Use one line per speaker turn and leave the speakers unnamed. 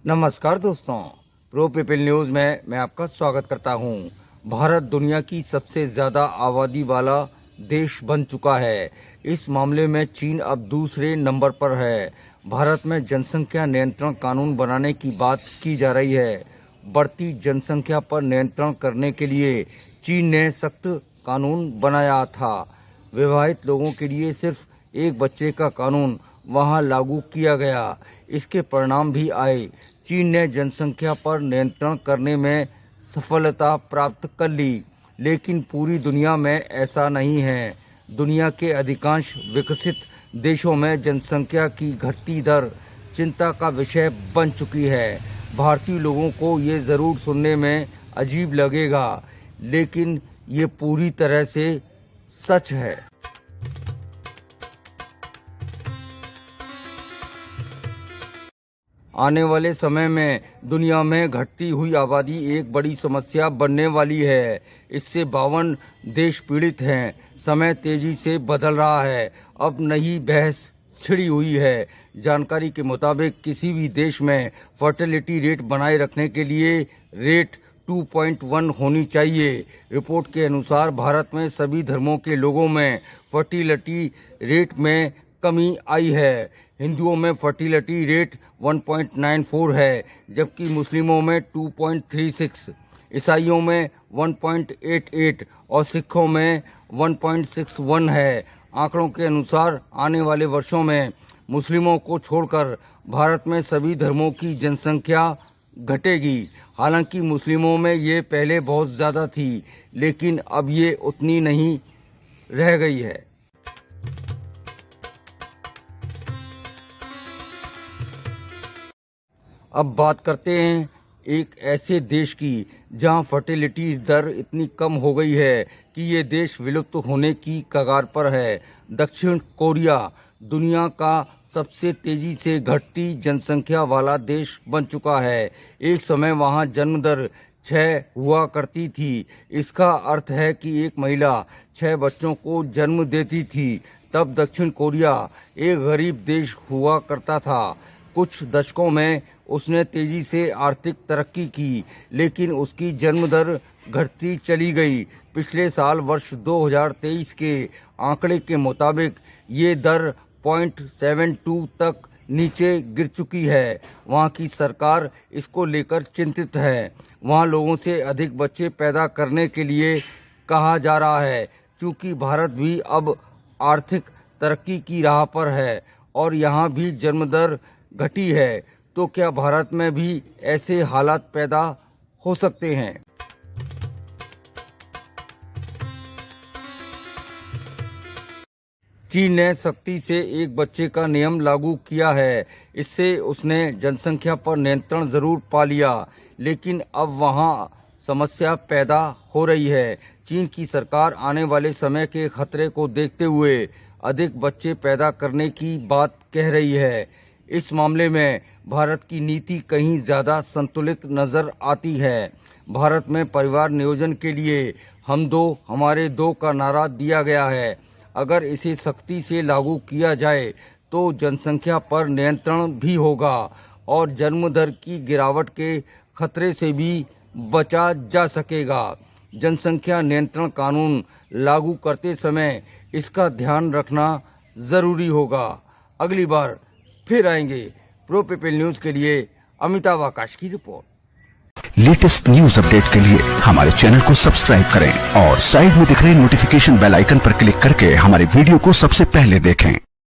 नमस्कार दोस्तों, pro people news में मैं आपका स्वागत करता हूं। भारत दुनिया की सबसे ज्यादा आबादी वाला देश बन चुका है। इस मामले में चीन अब दूसरे नंबर पर है। भारत में जनसंख्या नियंत्रण कानून बनाने की बात की जा रही है। बढ़ती जनसंख्या पर नियंत्रण करने के लिए चीन ने सख्त कानून बनाया था। विवाहित लोगों के लिए सिर्फ एक बच्चे का कानून वहां लागू किया गया। इसके परिणाम भी आए। चीन ने जनसंख्या पर नियंत्रण करने में सफलता प्राप्त कर ली, लेकिन पूरी दुनिया में ऐसा नहीं है। दुनिया के अधिकांश विकसित देशों में जनसंख्या की घटती दर चिंता का विषय बन चुकी है। भारतीय लोगों को ये ज़रूर सुनने में अजीब लगेगा, लेकिन ये पूरी तरह से सच है। आने वाले समय में दुनिया में घटती हुई आबादी एक बड़ी समस्या बनने वाली है। इससे 52 देश पीड़ित हैं। समय तेजी से बदल रहा है। अब नई बहस छिड़ी हुई है। जानकारी के मुताबिक किसी भी देश में फर्टिलिटी रेट बनाए रखने के लिए रेट 2.1 होनी चाहिए। रिपोर्ट के अनुसार भारत में सभी धर्मों के लोगों में फर्टिलिटी रेट में कमी आई है। हिंदुओं में फर्टिलिटी रेट 1.94 है, जबकि मुस्लिमों में 2.36, ईसाइयों में 1.88 और सिखों में 1.61 है। आंकड़ों के अनुसार आने वाले वर्षों में मुस्लिमों को छोड़कर भारत में सभी धर्मों की जनसंख्या घटेगी। हालांकि मुस्लिमों में ये पहले बहुत ज़्यादा थी, लेकिन अब ये उतनी नहीं रह गई है। अब बात करते हैं एक ऐसे देश की जहां फर्टिलिटी दर इतनी कम हो गई है कि ये देश विलुप्त होने की कगार पर है। दक्षिण कोरिया दुनिया का सबसे तेजी से घटती जनसंख्या वाला देश बन चुका है। एक समय वहां जन्म दर 6 हुआ करती थी। इसका अर्थ है कि एक महिला 6 बच्चों को जन्म देती थी। तब दक्षिण कोरिया एक गरीब देश हुआ करता था। कुछ दशकों में उसने तेजी से आर्थिक तरक्की की, लेकिन उसकी जन्म दर घटती चली गई। पिछले साल वर्ष 2023 के आंकड़े के मुताबिक ये दर 0.72 तक नीचे गिर चुकी है। वहाँ की सरकार इसको लेकर चिंतित है। वहाँ लोगों से अधिक बच्चे पैदा करने के लिए कहा जा रहा है। क्योंकि भारत भी अब आर्थिक तरक्की की राह पर है और यहाँ भी जन्म दर घटी है, तो क्या भारत में भी ऐसे हालात पैदा हो सकते हैं? चीन ने सख्ती से एक बच्चे का नियम लागू किया है। इससे उसने जनसंख्या पर नियंत्रण जरूर पा लिया, लेकिन अब वहां समस्या पैदा हो रही है। चीन की सरकार आने वाले समय के खतरे को देखते हुए अधिक बच्चे पैदा करने की बात कह रही है। इस मामले में भारत की नीति कहीं ज़्यादा संतुलित नज़र आती है। भारत में परिवार नियोजन के लिए हम दो हमारे दो का नारा दिया गया है। अगर इसे सख्ती से लागू किया जाए तो जनसंख्या पर नियंत्रण भी होगा और जन्म दर की गिरावट के खतरे से भी बचा जा सकेगा। जनसंख्या नियंत्रण कानून लागू करते समय इसका ध्यान रखना ज़रूरी होगा। अगली बार फिर आएंगे। प्रो पीपल न्यूज के लिए अमिताभ आकाश की रिपोर्ट।
लेटेस्ट न्यूज अपडेट के लिए हमारे चैनल को सब्सक्राइब करें और साइड में दिख रहे नोटिफिकेशन बेल आइकन पर क्लिक करके हमारे वीडियो को सबसे पहले देखें।